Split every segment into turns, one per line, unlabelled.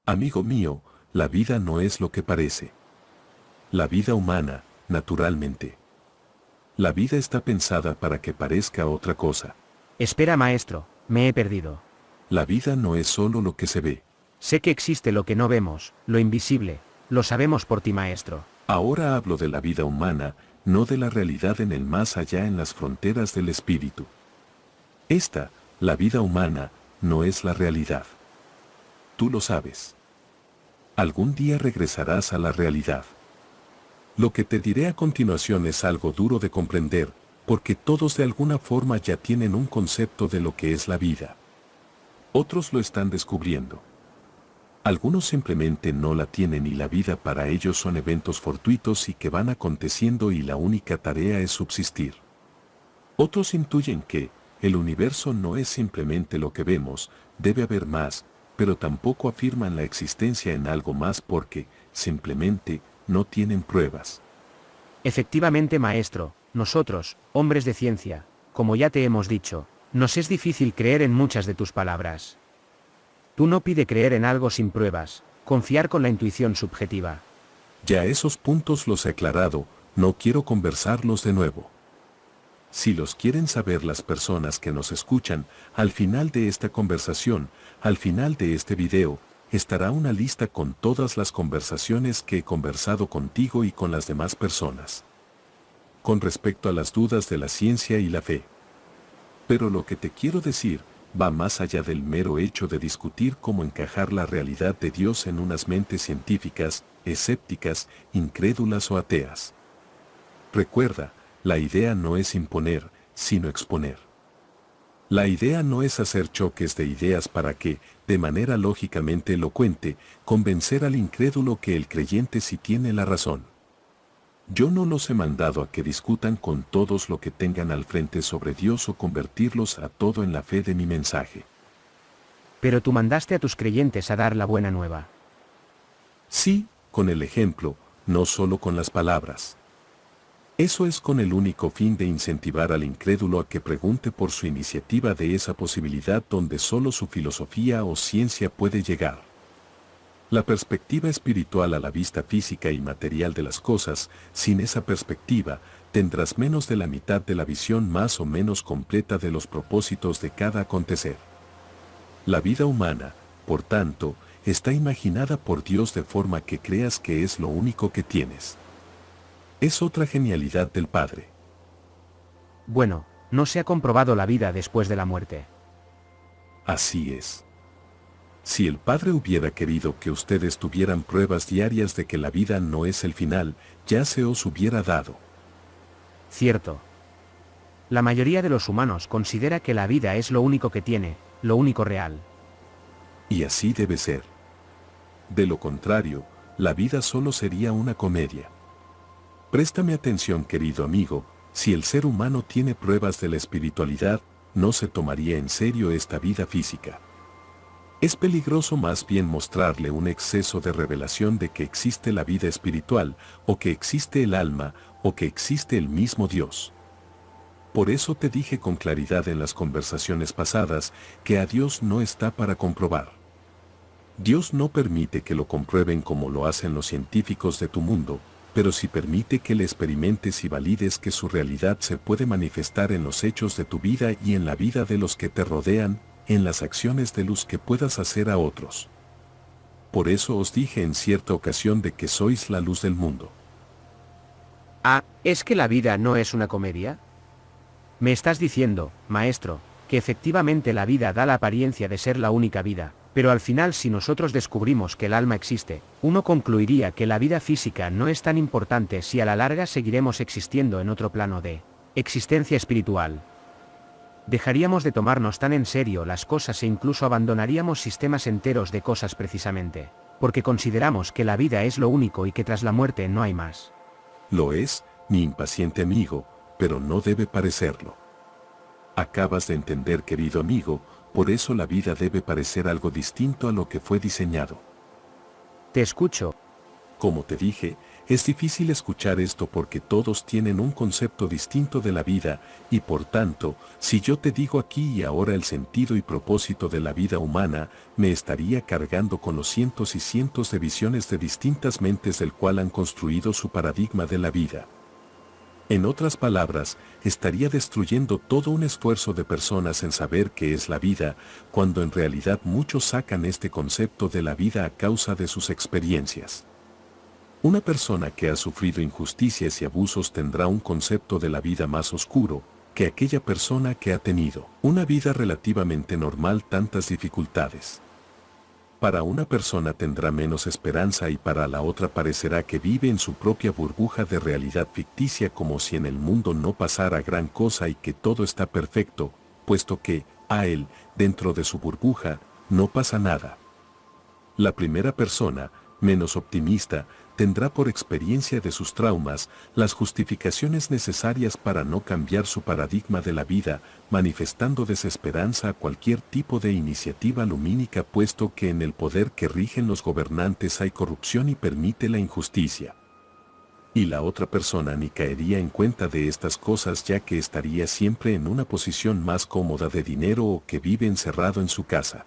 Amigo mío, la vida no es lo que parece. La vida humana, naturalmente. La vida está pensada para que parezca otra cosa.
Espera, maestro, me he perdido.
La vida no es solo lo que se ve.
Sé que existe lo que no vemos, lo invisible, lo sabemos por ti, maestro.
Ahora hablo de la vida humana, no de la realidad en el más allá en las fronteras del espíritu. Esta, la vida humana, no es la realidad. Tú lo sabes. Algún día regresarás a la realidad. Lo que te diré a continuación es algo duro de comprender, porque todos de alguna forma ya tienen un concepto de lo que es la vida. Otros lo están descubriendo. Algunos simplemente no la tienen y la vida para ellos son eventos fortuitos y que van aconteciendo y la única tarea es subsistir. Otros intuyen que el universo no es simplemente lo que vemos, debe haber más, pero tampoco afirman la existencia en algo más porque, simplemente, no tienen pruebas.
Efectivamente, maestro, nosotros, hombres de ciencia, como ya te hemos dicho, nos es difícil creer en muchas de tus palabras. Tú no pide creer en algo sin pruebas, confiar con la intuición subjetiva.
Ya esos puntos los he aclarado, no quiero conversarlos de nuevo. Si los quieren saber las personas que nos escuchan, al final de esta conversación, al final de este video, estará una lista con todas las conversaciones que he conversado contigo y con las demás personas. Con respecto a las dudas de la ciencia y la fe. Pero lo que te quiero decir, va más allá del mero hecho de discutir cómo encajar la realidad de Dios en unas mentes científicas, escépticas, incrédulas o ateas. Recuerda, la idea no es imponer, sino exponer. La idea no es hacer choques de ideas para que, de manera lógicamente elocuente, convencer al incrédulo que el creyente sí tiene la razón. Yo no los he mandado a que discutan con todos lo que tengan al frente sobre Dios o convertirlos a todo en la fe de mi mensaje.
Pero tú mandaste a tus creyentes a dar la buena nueva.
Sí, con el ejemplo, no solo con las palabras. Eso es con el único fin de incentivar al incrédulo a que pregunte por su iniciativa de esa posibilidad donde solo su filosofía o ciencia puede llegar. La perspectiva espiritual a la vista física y material de las cosas, sin esa perspectiva, tendrás menos de la mitad de la visión más o menos completa de los propósitos de cada acontecer. La vida humana, por tanto, está imaginada por Dios de forma que creas que es lo único que tienes. Es otra genialidad del Padre.
Bueno, no se ha comprobado la vida después de la muerte.
Así es. Si el Padre hubiera querido que ustedes tuvieran pruebas diarias de que la vida no es el final, ya se os hubiera dado.
Cierto. La mayoría de los humanos considera que la vida es lo único que tiene, lo único real.
Y así debe ser. De lo contrario, la vida solo sería una comedia. Préstame atención, querido amigo, si el ser humano tiene pruebas de la espiritualidad, no se tomaría en serio esta vida física. Es peligroso más bien mostrarle un exceso de revelación de que existe la vida espiritual, o que existe el alma, o que existe el mismo Dios. Por eso te dije con claridad en las conversaciones pasadas, que a Dios no está para comprobar. Dios no permite que lo comprueben como lo hacen los científicos de tu mundo, pero sí permite que le experimentes y valides que su realidad se puede manifestar en los hechos de tu vida y en la vida de los que te rodean, en las acciones de luz que puedas hacer a otros. Por eso os dije en cierta ocasión de que sois la luz del mundo.
Ah, ¿es que la vida no es una comedia? Me estás diciendo, maestro, que efectivamente la vida da la apariencia de ser la única vida, pero al final si nosotros descubrimos que el alma existe, uno concluiría que la vida física no es tan importante si a la larga seguiremos existiendo en otro plano de existencia espiritual. Dejaríamos de tomarnos tan en serio las cosas e incluso abandonaríamos sistemas enteros de cosas precisamente, porque consideramos que la vida es lo único y que tras la muerte no hay más.
Lo es, mi impaciente amigo, pero no debe parecerlo. Acabas de entender, querido amigo, por eso la vida debe parecer algo distinto a lo que fue diseñado.
Te escucho.
Como te dije, es difícil escuchar esto porque todos tienen un concepto distinto de la vida y por tanto, si yo te digo aquí y ahora el sentido y propósito de la vida humana, me estaría cargando con los cientos y cientos de visiones de distintas mentes del cual han construido su paradigma de la vida. En otras palabras, estaría destruyendo todo un esfuerzo de personas en saber qué es la vida, cuando en realidad muchos sacan este concepto de la vida a causa de sus experiencias. Una persona que ha sufrido injusticias y abusos tendrá un concepto de la vida más oscuro que aquella persona que ha tenido una vida relativamente normal tantas dificultades. Para una persona tendrá menos esperanza y para la otra parecerá que vive en su propia burbuja de realidad ficticia como si en el mundo no pasara gran cosa y que todo está perfecto, puesto que, a él, dentro de su burbuja, no pasa nada. La primera persona, menos optimista, tendrá por experiencia de sus traumas las justificaciones necesarias para no cambiar su paradigma de la vida, manifestando desesperanza a cualquier tipo de iniciativa lumínica puesto que en el poder que rigen los gobernantes hay corrupción y permite la injusticia. Y la otra persona ni caería en cuenta de estas cosas ya que estaría siempre en una posición más cómoda de dinero o que vive encerrado en su casa.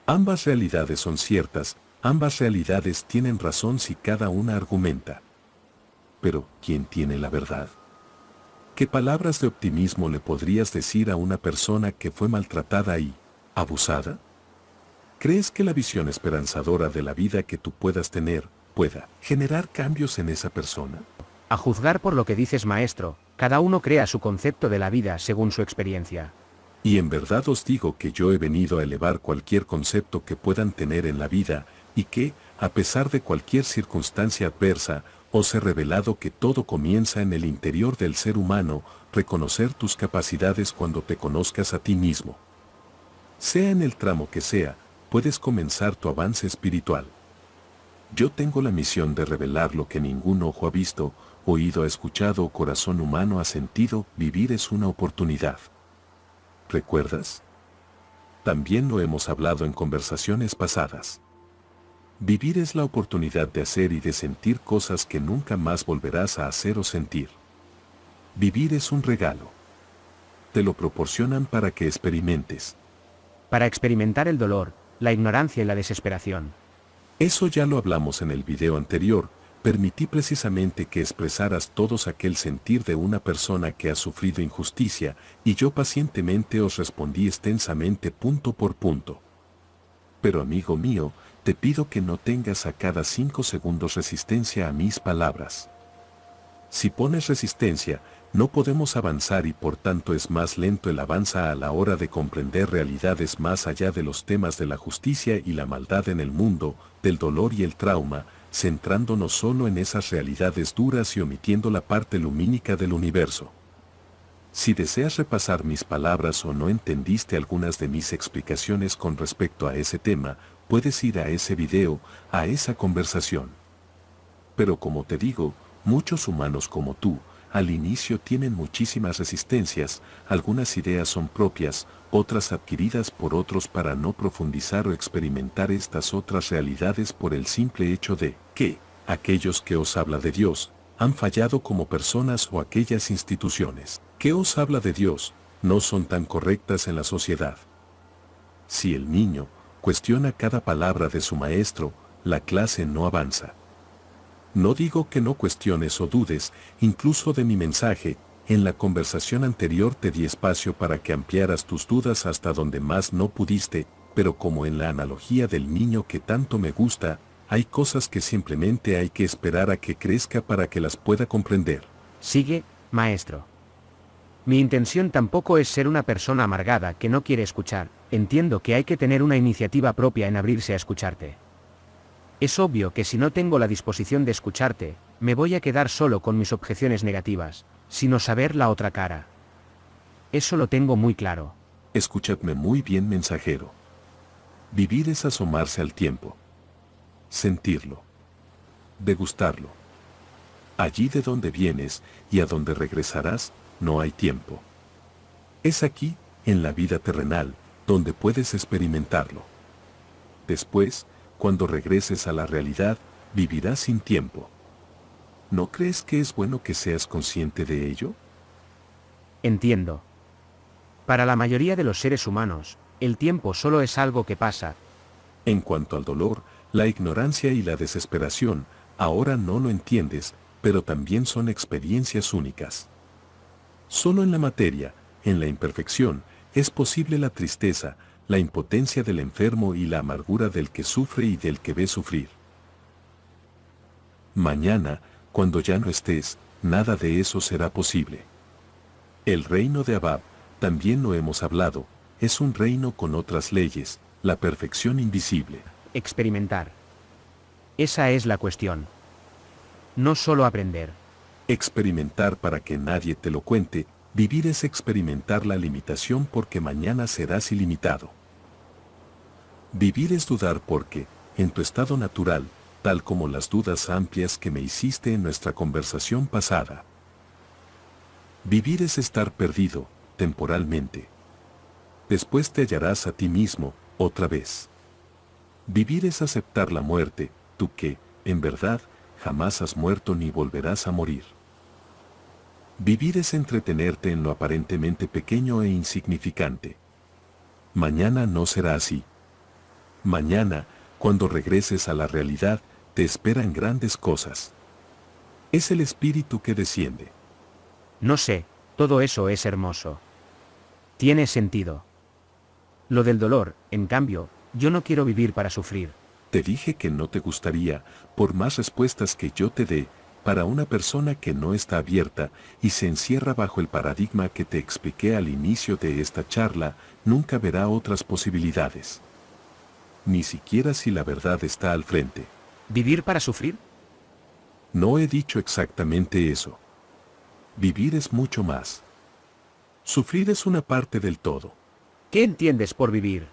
Ambas realidades son ciertas. Ambas realidades tienen razón si cada una argumenta. Pero, ¿quién tiene la verdad? ¿Qué palabras de optimismo le podrías decir a una persona que fue maltratada y abusada? ¿Crees que la visión esperanzadora de la vida que tú puedas tener pueda generar cambios en esa persona?
A juzgar por lo que dices, maestro, cada uno crea su concepto de la vida según su experiencia.
Y en verdad os digo que yo he venido a elevar cualquier concepto que puedan tener en la vida, y que, a pesar de cualquier circunstancia adversa, os he revelado que todo comienza en el interior del ser humano, reconocer tus capacidades cuando te conozcas a ti mismo. Sea en el tramo que sea, puedes comenzar tu avance espiritual. Yo tengo la misión de revelar lo que ningún ojo ha visto, oído ha escuchado o corazón humano ha sentido. Vivir es una oportunidad. ¿Recuerdas? También lo hemos hablado en conversaciones pasadas. Vivir es la oportunidad de hacer y de sentir cosas que nunca más volverás a hacer o sentir. Vivir es un regalo. Te lo proporcionan para que experimentes.
Para experimentar el dolor, la ignorancia y la desesperación.
Eso ya lo hablamos en el video anterior. Permití precisamente que expresaras todos aquel sentir de una persona que ha sufrido injusticia, y yo pacientemente os respondí extensamente punto por punto. Pero amigo mío, te pido que no tengas a cada 5 segundos resistencia a mis palabras. Si pones resistencia, no podemos avanzar y por tanto es más lento el avance a la hora de comprender realidades más allá de los temas de la justicia y la maldad en el mundo, del dolor y el trauma, centrándonos solo en esas realidades duras y omitiendo la parte lumínica del universo. Si deseas repasar mis palabras o no entendiste algunas de mis explicaciones con respecto a ese tema, puedes ir a ese video, a esa conversación. Pero como te digo, muchos humanos como tú, al inicio tienen muchísimas resistencias, algunas ideas son propias, otras adquiridas por otros para no profundizar o experimentar estas otras realidades por el simple hecho de que aquellos que os habla de Dios han fallado como personas o aquellas instituciones que os habla de Dios no son tan correctas en la sociedad. Si el niño cuestiona cada palabra de su maestro, la clase no avanza. No digo que no cuestiones o dudes, incluso de mi mensaje. En la conversación anterior te di espacio para que ampliaras tus dudas hasta donde más no pudiste, pero como en la analogía del niño que tanto me gusta, hay cosas que simplemente hay que esperar a que crezca para que las pueda comprender.
Sigue, maestro. Mi intención tampoco es ser una persona amargada que no quiere escuchar. Entiendo que hay que tener una iniciativa propia en abrirse a escucharte. Es obvio que si no tengo la disposición de escucharte, me voy a quedar solo con mis objeciones negativas, sino saber la otra cara. Eso lo tengo muy claro.
Escúchame muy bien, mensajero. Vivir es asomarse al tiempo. Sentirlo. Degustarlo. Allí de donde vienes y a donde regresarás, no hay tiempo. Es aquí, en la vida terrenal, donde puedes experimentarlo. Después, cuando regreses a la realidad, vivirás sin tiempo. ¿No crees que es bueno que seas consciente de ello?
Entiendo. Para la mayoría de los seres humanos, el tiempo solo es algo que pasa.
En cuanto al dolor, la ignorancia y la desesperación, ahora no lo entiendes, pero también son experiencias únicas. Solo en la materia, en la imperfección, es posible la tristeza, la impotencia del enfermo y la amargura del que sufre y del que ve sufrir. Mañana, cuando ya no estés, nada de eso será posible. El reino de Abab, también lo hemos hablado, es un reino con otras leyes, la perfección invisible.
Experimentar. Esa es la cuestión. No solo aprender.
Experimentar para que nadie te lo cuente, vivir es experimentar la limitación porque mañana serás ilimitado. Vivir es dudar porque, en tu estado natural, tal como las dudas amplias que me hiciste en nuestra conversación pasada. Vivir es estar perdido, temporalmente. Después te hallarás a ti mismo, otra vez. Vivir es aceptar la muerte, tú que, en verdad, jamás has muerto ni volverás a morir. Vivir es entretenerte en lo aparentemente pequeño e insignificante. Mañana no será así. Mañana, cuando regreses a la realidad, te esperan grandes cosas. Es el espíritu que desciende.
No sé, todo eso es hermoso. Tiene sentido. Lo del dolor, en cambio, yo no quiero vivir para sufrir.
Te dije que no te gustaría, por más respuestas que yo te dé, para una persona que no está abierta y se encierra bajo el paradigma que te expliqué al inicio de esta charla, nunca verá otras posibilidades. Ni siquiera si la verdad está al frente.
¿Vivir para sufrir?
No he dicho exactamente eso. Vivir es mucho más. Sufrir es una parte del todo.
¿Qué entiendes por vivir?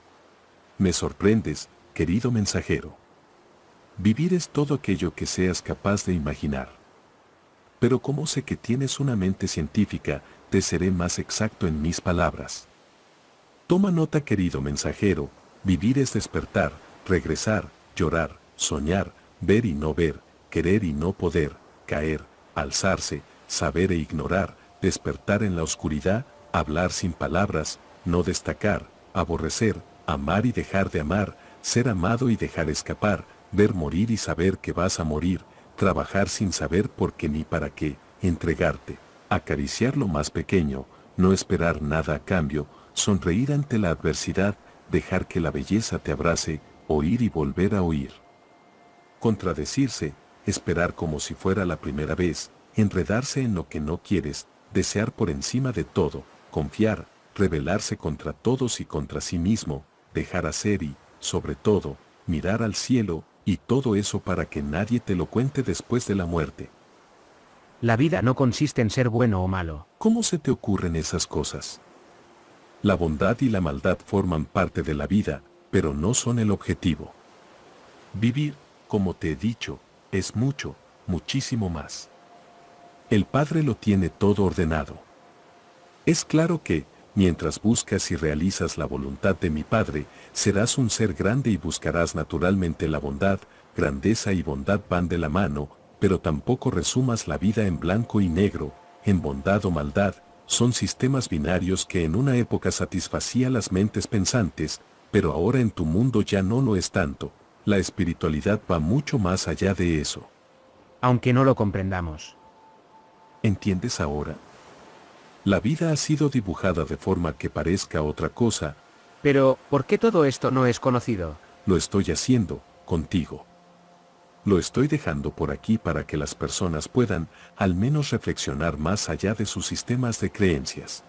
Me sorprendes, querido mensajero. Vivir es todo aquello que seas capaz de imaginar. Pero como sé que tienes una mente científica, te seré más exacto en mis palabras. Toma nota, querido mensajero, vivir es despertar, regresar, llorar, soñar, ver y no ver, querer y no poder, caer, alzarse, saber e ignorar, despertar en la oscuridad, hablar sin palabras, no destacar, aborrecer, amar y dejar de amar, ser amado y dejar escapar, ver morir y saber que vas a morir, trabajar sin saber por qué ni para qué, entregarte, acariciar lo más pequeño, no esperar nada a cambio, sonreír ante la adversidad, dejar que la belleza te abrace, oír y volver a oír. Contradecirse, esperar como si fuera la primera vez, enredarse en lo que no quieres, desear por encima de todo, confiar, rebelarse contra todos y contra sí mismo, dejar hacer y, sobre todo, mirar al cielo, y todo eso para que nadie te lo cuente después de la muerte.
La vida no consiste en ser bueno o malo.
¿Cómo se te ocurren esas cosas? La bondad y la maldad forman parte de la vida, pero no son el objetivo. Vivir, como te he dicho, es mucho, muchísimo más. El Padre lo tiene todo ordenado. Es claro que, mientras buscas y realizas la voluntad de mi Padre, serás un ser grande y buscarás naturalmente la bondad, grandeza y bondad van de la mano, pero tampoco resumas la vida en blanco y negro, en bondad o maldad, son sistemas binarios que en una época satisfacía las mentes pensantes, pero ahora en tu mundo ya no lo es tanto, la espiritualidad va mucho más allá de eso.
Aunque no lo comprendamos.
¿Entiendes ahora? La vida ha sido dibujada de forma que parezca otra cosa.
Pero, ¿por qué todo esto no es conocido?
Lo estoy haciendo, contigo. Lo estoy dejando por aquí para que las personas puedan, al menos reflexionar más allá de sus sistemas de creencias.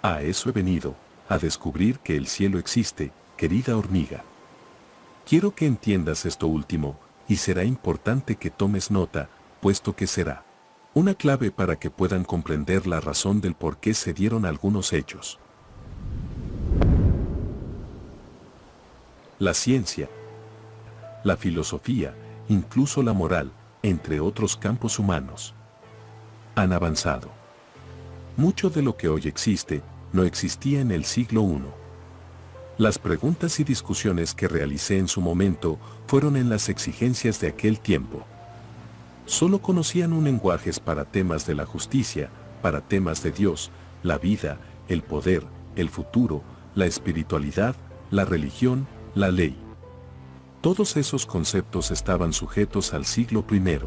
A eso he venido, a descubrir que el cielo existe, querida hormiga. Quiero que entiendas esto último, y será importante que tomes nota, puesto que será una clave para que puedan comprender la razón del por qué se dieron algunos hechos. La ciencia, la filosofía, incluso la moral, entre otros campos humanos, han avanzado. Mucho de lo que hoy existe, no existía en el siglo I. Las preguntas y discusiones que realicé en su momento fueron en las exigencias de aquel tiempo. Solo conocían un lenguaje para temas de la justicia, para temas de Dios, la vida, el poder, el futuro, la espiritualidad, la religión, la ley. Todos esos conceptos estaban sujetos al siglo I.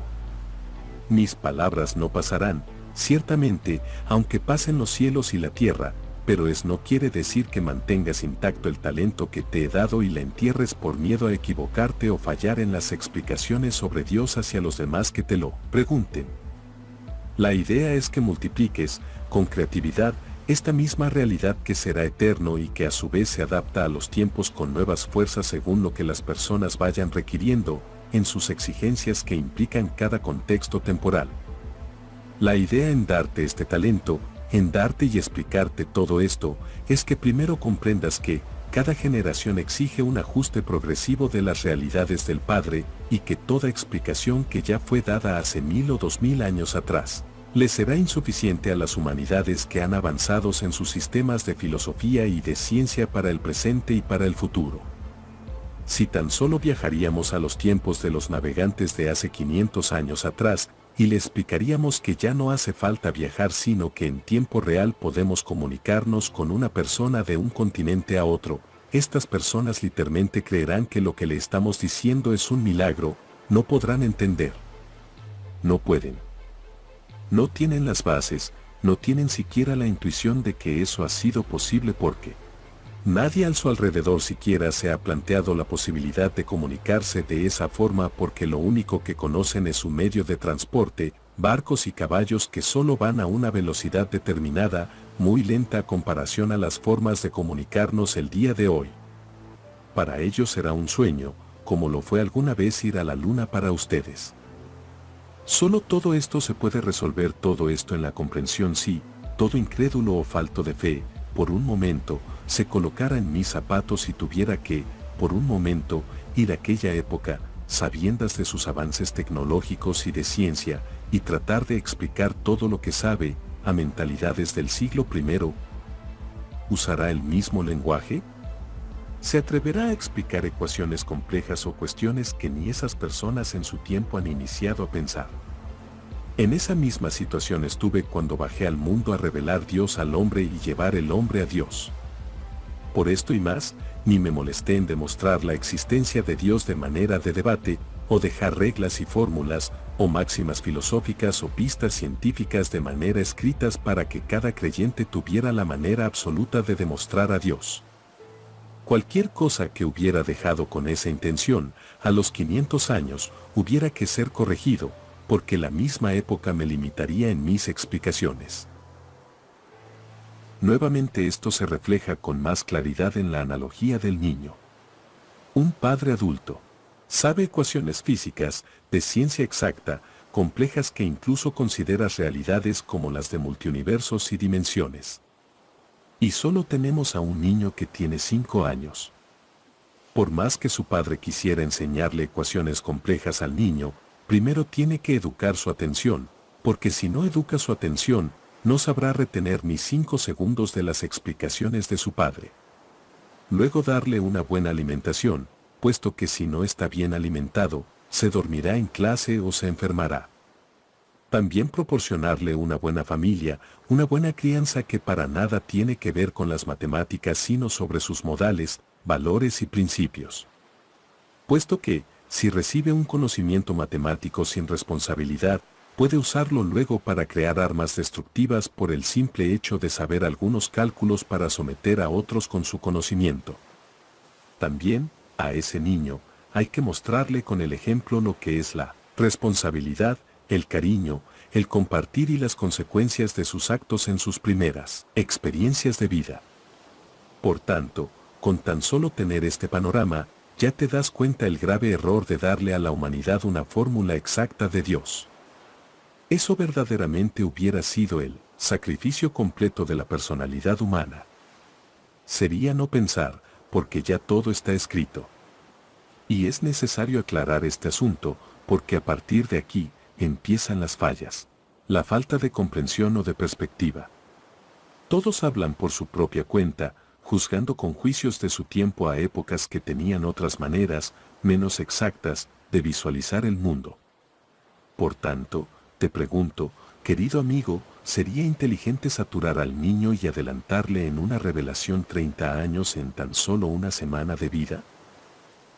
Mis palabras no pasarán, ciertamente, aunque pasen los cielos y la tierra, pero eso no quiere decir que mantengas intacto el talento que te he dado y la entierres por miedo a equivocarte o fallar en las explicaciones sobre Dios hacia los demás que te lo pregunten. La idea es que multipliques, con creatividad, esta misma realidad que será eterno y que a su vez se adapta a los tiempos con nuevas fuerzas según lo que las personas vayan requiriendo, en sus exigencias que implican cada contexto temporal. La idea en darte este talento, en darte y explicarte todo esto, es que primero comprendas que cada generación exige un ajuste progresivo de las realidades del Padre y que toda explicación que ya fue dada hace 1000 o 2000 años atrás, le será insuficiente a las humanidades que han avanzado en sus sistemas de filosofía y de ciencia para el presente y para el futuro. Si tan solo viajaríamos a los tiempos de los navegantes de hace 500 años atrás, y le explicaríamos que ya no hace falta viajar sino que en tiempo real podemos comunicarnos con una persona de un continente a otro, estas personas literalmente creerán que lo que le estamos diciendo es un milagro, no podrán entender. No pueden. No tienen las bases, no tienen siquiera la intuición de que eso ha sido posible porque nadie a su alrededor siquiera se ha planteado la posibilidad de comunicarse de esa forma porque lo único que conocen es su medio de transporte, barcos y caballos que solo van a una velocidad determinada, muy lenta a comparación a las formas de comunicarnos el día de hoy. Para ellos será un sueño, como lo fue alguna vez ir a la luna para ustedes. Solo todo esto se puede resolver todo esto en la comprensión si, todo incrédulo o falto de fe, por un momento, se colocara en mis zapatos y tuviera que, por un momento, ir a aquella época, sabiendas de sus avances tecnológicos y de ciencia, y tratar de explicar todo lo que sabe, a mentalidades del siglo I, ¿usará el mismo lenguaje? ¿Se atreverá a explicar ecuaciones complejas o cuestiones que ni esas personas en su tiempo han iniciado a pensar? En esa misma situación estuve cuando bajé al mundo a revelar Dios al hombre y llevar el hombre a Dios. Por esto y más, ni me molesté en demostrar la existencia de Dios de manera de debate, o dejar reglas y fórmulas, o máximas filosóficas o pistas científicas de manera escritas para que cada creyente tuviera la manera absoluta de demostrar a Dios. Cualquier cosa que hubiera dejado con esa intención, a los 500 años, hubiera que ser corregido, porque la misma época me limitaría en mis explicaciones. Nuevamente esto se refleja con más claridad en la analogía del niño. Un padre adulto sabe ecuaciones físicas, de ciencia exacta, complejas que incluso consideras realidades como las de multiuniversos y dimensiones. Y solo tenemos a un niño que tiene 5 años. Por más que su padre quisiera enseñarle ecuaciones complejas al niño, primero tiene que educar su atención, porque si no educa su atención, no sabrá retener ni 5 segundos de las explicaciones de su padre. Luego darle una buena alimentación, puesto que si no está bien alimentado, se dormirá en clase o se enfermará. También proporcionarle una buena familia, una buena crianza que para nada tiene que ver con las matemáticas sino sobre sus modales, valores y principios. Puesto que, si recibe un conocimiento matemático sin responsabilidad, puede usarlo luego para crear armas destructivas por el simple hecho de saber algunos cálculos para someter a otros con su conocimiento. También, a ese niño, hay que mostrarle con el ejemplo lo que es la responsabilidad, el cariño, el compartir y las consecuencias de sus actos en sus primeras experiencias de vida. Por tanto, con tan solo tener este panorama, ya te das cuenta el grave error de darle a la humanidad una fórmula exacta de Dios. Eso verdaderamente hubiera sido el sacrificio completo de la personalidad humana. Sería no pensar, porque ya todo está escrito. Y es necesario aclarar este asunto, porque a partir de aquí, empiezan las fallas, la falta de comprensión o de perspectiva. Todos hablan por su propia cuenta, juzgando con juicios de su tiempo a épocas que tenían otras maneras, menos exactas, de visualizar el mundo. Por tanto, te pregunto, querido amigo, ¿sería inteligente saturar al niño y adelantarle en una revelación 30 años en tan solo una semana de vida?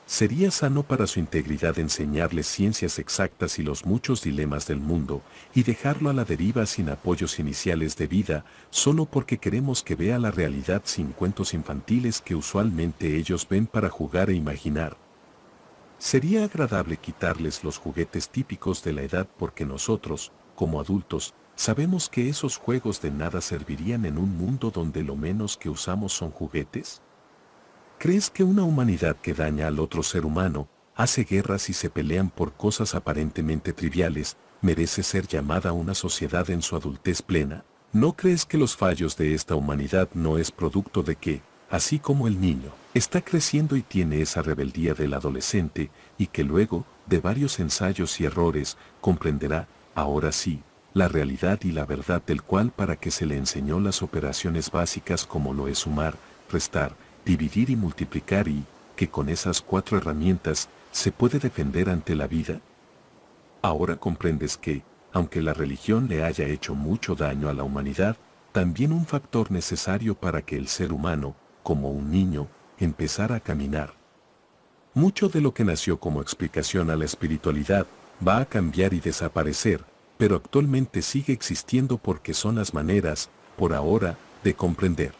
¿Sería sano para su integridad enseñarle ciencias exactas y los muchos dilemas del mundo y dejarlo a la deriva sin apoyos iniciales de vida, solo porque queremos que vea la realidad sin cuentos infantiles que usualmente ellos ven para jugar e imaginar? ¿Sería agradable quitarles los juguetes típicos de la edad porque nosotros, como adultos, sabemos que esos juegos de nada servirían en un mundo donde lo menos que usamos son juguetes? ¿Crees que una humanidad que daña al otro ser humano, hace guerras y se pelean por cosas aparentemente triviales, merece ser llamada una sociedad en su adultez plena? ¿No crees que los fallos de esta humanidad no es producto de que, así como el niño, está creciendo y tiene esa rebeldía del adolescente, y que luego, de varios ensayos y errores, comprenderá, ahora sí, la realidad y la verdad del cual para que se le enseñó las operaciones básicas como lo es sumar, restar, dividir y multiplicar y, que con esas 4 herramientas, se puede defender ante la vida? Ahora comprendes que, aunque la religión le haya hecho mucho daño a la humanidad, también un factor necesario para que el ser humano, como un niño, empezara a caminar. Mucho de lo que nació como explicación a la espiritualidad, va a cambiar y desaparecer, pero actualmente sigue existiendo porque son las maneras, por ahora, de comprender.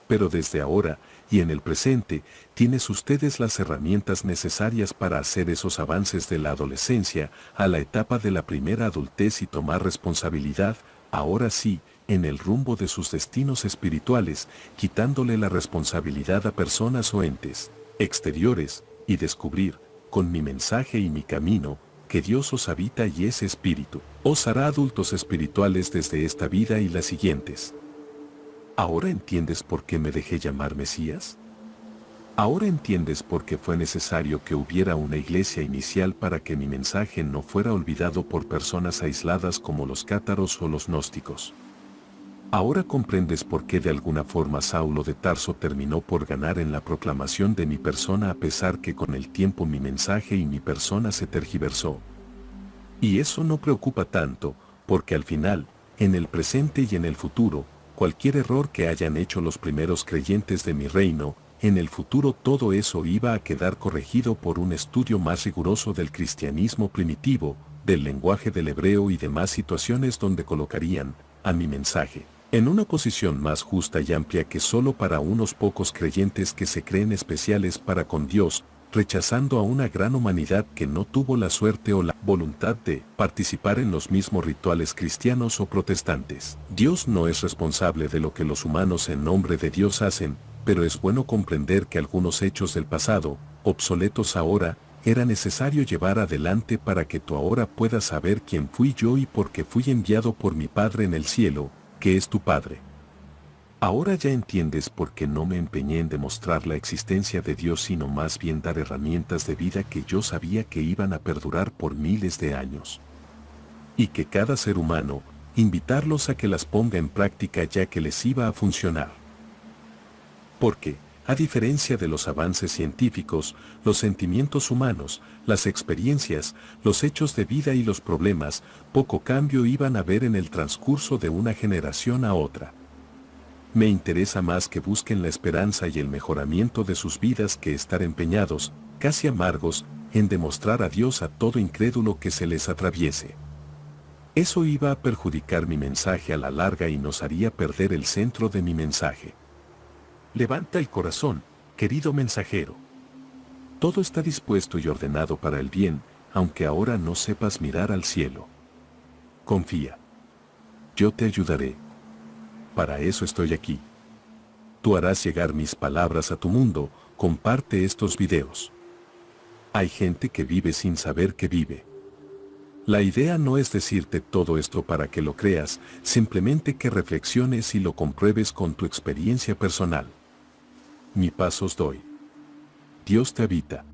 Pero desde ahora, y en el presente, tienes ustedes las herramientas necesarias para hacer esos avances de la adolescencia a la etapa de la primera adultez y tomar responsabilidad, ahora sí, en el rumbo de sus destinos espirituales, quitándole la responsabilidad a personas o entes exteriores, y descubrir, con mi mensaje y mi camino, que Dios os habita y ese espíritu os hará adultos espirituales desde esta vida y las siguientes. ¿Ahora entiendes por qué me dejé llamar Mesías? ¿Ahora entiendes por qué fue necesario que hubiera una iglesia inicial para que mi mensaje no fuera olvidado por personas aisladas como los cátaros o los gnósticos? ¿Ahora comprendes por qué de alguna forma Saulo de Tarso terminó por ganar en la proclamación de mi persona a pesar que con el tiempo mi mensaje y mi persona se tergiversó? Y eso no preocupa tanto, porque al final, en el presente y en el futuro, cualquier error que hayan hecho los primeros creyentes de mi reino, en el futuro todo eso iba a quedar corregido por un estudio más riguroso del cristianismo primitivo, del lenguaje del hebreo y demás situaciones donde colocarían, a mi mensaje, en una posición más justa y amplia que solo para unos pocos creyentes que se creen especiales para con Dios, rechazando a una gran humanidad que no tuvo la suerte o la voluntad de participar en los mismos rituales cristianos o protestantes. Dios no es responsable de lo que los humanos en nombre de Dios hacen, pero es bueno comprender que algunos hechos del pasado, obsoletos ahora, era necesario llevar adelante para que tú ahora puedas saber quién fui yo y por qué fui enviado por mi Padre en el cielo, que es tu Padre. Ahora ya entiendes por qué no me empeñé en demostrar la existencia de Dios sino más bien dar herramientas de vida que yo sabía que iban a perdurar por miles de años. Y que cada ser humano, invitarlos a que las ponga en práctica ya que les iba a funcionar. Porque, a diferencia de los avances científicos, los sentimientos humanos, las experiencias, los hechos de vida y los problemas, poco cambio iban a haber en el transcurso de una generación a otra. Me interesa más que busquen la esperanza y el mejoramiento de sus vidas que estar empeñados, casi amargos, en demostrar a Dios a todo incrédulo que se les atraviese. Eso iba a perjudicar mi mensaje a la larga y nos haría perder el centro de mi mensaje. Levanta el corazón, querido mensajero. Todo está dispuesto y ordenado para el bien, aunque ahora no sepas mirar al cielo. Confía. Yo te ayudaré. Para eso estoy aquí. Tú harás llegar mis palabras a tu mundo, comparte estos videos. Hay gente que vive sin saber que vive. La idea no es decirte todo esto para que lo creas, simplemente que reflexiones y lo compruebes con tu experiencia personal. Mi paz os doy. Dios te habita.